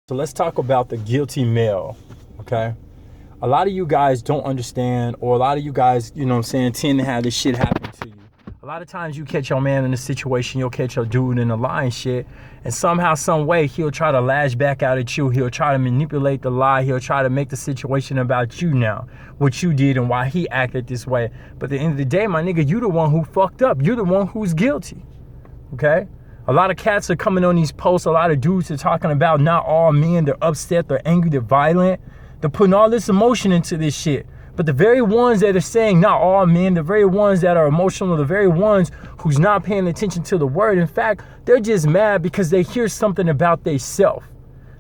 So let's talk about the guilty male, okay? A lot of you guys don't understand, or a lot of you guys, you know what I'm saying, tend to have this shit happen to you. A lot of times you catch your man in a situation, you'll catch your dude in a lie and shit, and somehow, some way, he'll try to lash back out at you. He'll try to manipulate the lie. He'll try to make the situation about you now, what you did and why he acted this way. But at the end of the day, my nigga, you the one who fucked up. You're the one who's guilty, okay? A lot of cats are coming on these posts. A lot of dudes are talking about not all men. They're upset, they're angry, they're violent. They're putting all this emotion into this shit. But the very ones that are saying not all men, the very ones that are emotional, the very ones who's not paying attention to the word, in fact, they're just mad because they hear something about they self.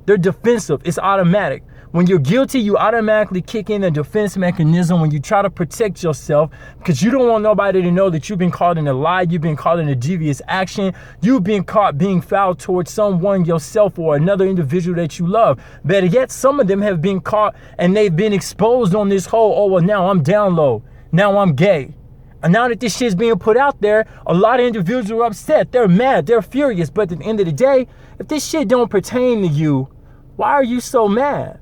They're defensive. It's automatic. When you're guilty, you automatically kick in a defense mechanism when you try to protect yourself because you don't want nobody to know that you've been caught in a lie, you've been caught in a devious action, you've been caught being foul towards someone, yourself, or another individual that you love. Better yet, some of them have been caught and they've been exposed on this whole, oh, well, now I'm down low, now I'm gay. And now that this shit's being put out there, a lot of individuals are upset, they're mad, they're furious. But at the end of the day, if this shit don't pertain to you, why are you so mad?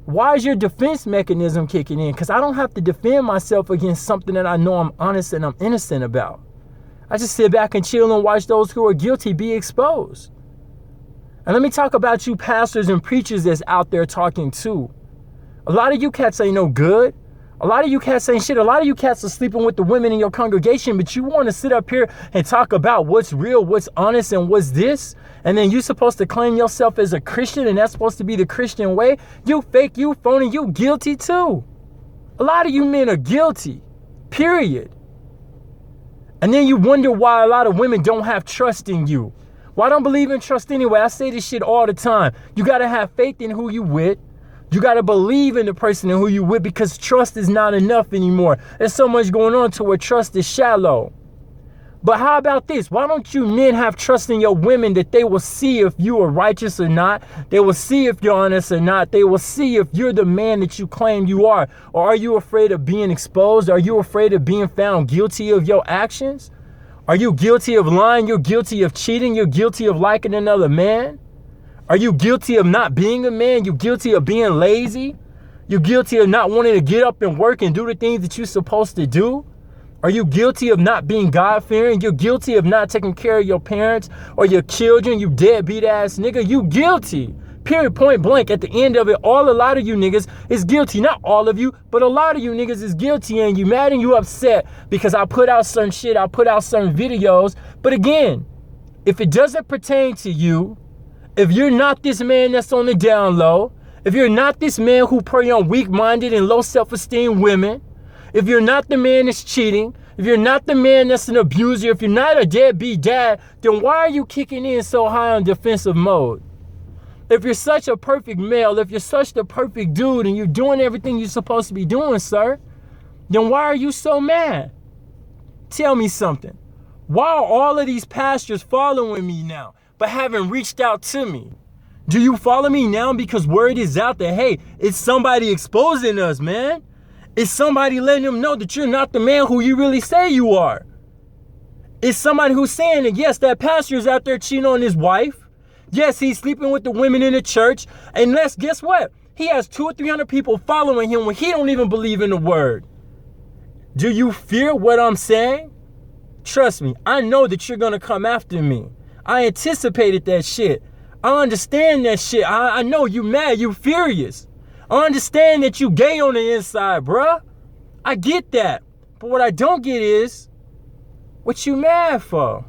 Why is your defense mechanism kicking in? Because I don't have to defend myself against something that I know I'm honest and I'm innocent about. I just sit back and chill and watch those who are guilty be exposed. And let me talk about you pastors and preachers that's out there talking too. A lot of you cats ain't no good. A lot of you cats ain't shit. A lot of you cats are sleeping with the women in your congregation, but you want to sit up here and talk about what's real, what's honest, and what's this? And then you supposed to claim yourself as a Christian, and that's supposed to be the Christian way? You fake, you phony, you guilty too. A lot of you men are guilty, period. And then you wonder why a lot of women don't have trust in you. Well, I don't believe in trust anyway. I say this shit all the time. You got to have faith in who you with. You got to believe in the person and who you with, because trust is not enough anymore. There's so much going on to where trust is shallow. But how about this? Why don't you men have trust in your women that they will see if you are righteous or not? They will see if you're honest or not. They will see if you're the man that you claim you are. Or are you afraid of being exposed? Are you afraid of being found guilty of your actions? Are you guilty of lying? You're guilty of cheating? You're guilty of liking another man? Are you guilty of not being a man? You're guilty of being lazy? You're guilty of not wanting to get up and work and do the things that you're supposed to do? Are you guilty of not being God-fearing? You're guilty of not taking care of your parents or your children, you deadbeat ass nigga. You guilty. Period, point blank. At the end of it, a lot of you niggas is guilty. Not all of you, but a lot of you niggas is guilty, and you mad and you upset because I put out certain shit, I put out certain videos. But again, if it doesn't pertain to you, if you're not this man that's on the down low, if you're not this man who prey on weak-minded and low self-esteem women, if you're not the man that's cheating, if you're not the man that's an abuser, if you're not a deadbeat dad, then why are you kicking in so high on defensive mode? If you're such a perfect male, if you're such the perfect dude and you're doing everything you're supposed to be doing, sir, then why are you so mad? Tell me something. Why are all of these pastors following me now, but haven't reached out to me? Do you follow me now because word is out that, hey, it's somebody exposing us, man? It's somebody letting them know that you're not the man who you really say you are. It's somebody who's saying that, yes, that pastor is out there cheating on his wife. Yes, he's sleeping with the women in the church. And guess what? He has 200 or 300 people following him when he don't even believe in the word. Do you fear what I'm saying? Trust me, I know that you're going to come after me. I anticipated that shit. I understand that shit. I know you mad, you furious. I understand that you gay on the inside, bruh. I get that. But what I don't get is, what you mad for?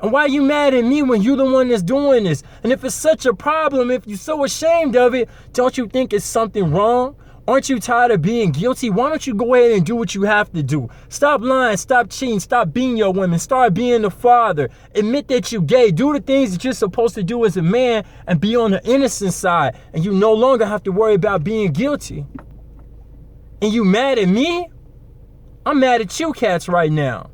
And why you mad at me when you're the one that's doing this? And if it's such a problem, if you're so ashamed of it, don't you think it's something wrong? Aren't you tired of being guilty? Why don't you go ahead and do what you have to do? Stop lying, stop cheating, stop being your woman, start being the father. Admit that you're gay. Do the things that you're supposed to do as a man and be on the innocent side. And you no longer have to worry about being guilty. And you mad at me? I'm mad at you cats right now.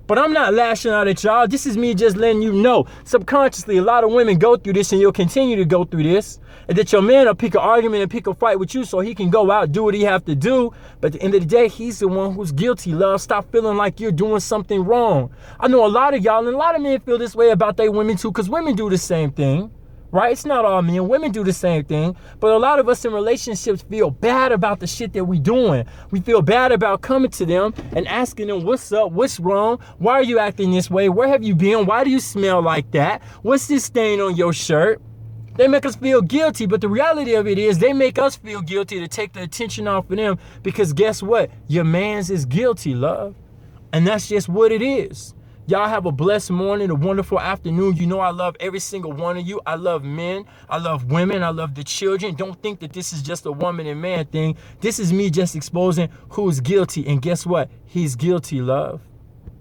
But I'm not lashing out at y'all. This is me just letting you know. Subconsciously, a lot of women go through this, and you'll continue to go through this. And that your man will pick an argument and pick a fight with you so he can go out, do what he have to do. But at the end of the day, he's the one who's guilty, love. Stop feeling like you're doing something wrong. I know a lot of y'all, and a lot of men feel this way about their women too, because women do the same thing. right? It's not all men. Women do the same thing. But a lot of us in relationships feel bad about the shit that we doing. We feel bad about coming to them and asking them, what's up? What's wrong? Why are you acting this way? Where have you been? Why do you smell like that? What's this stain on your shirt? They make us feel guilty, but the reality of it is they make us feel guilty to take the attention off of them, because guess what? Your man's is guilty, love. And that's just what it is. Y'all have a blessed morning, a wonderful afternoon. You know I love every single one of you. I love men. I love women. I love the children. Don't think that this is just a woman and man thing. This is me just exposing who's guilty. And guess what? He's guilty, love.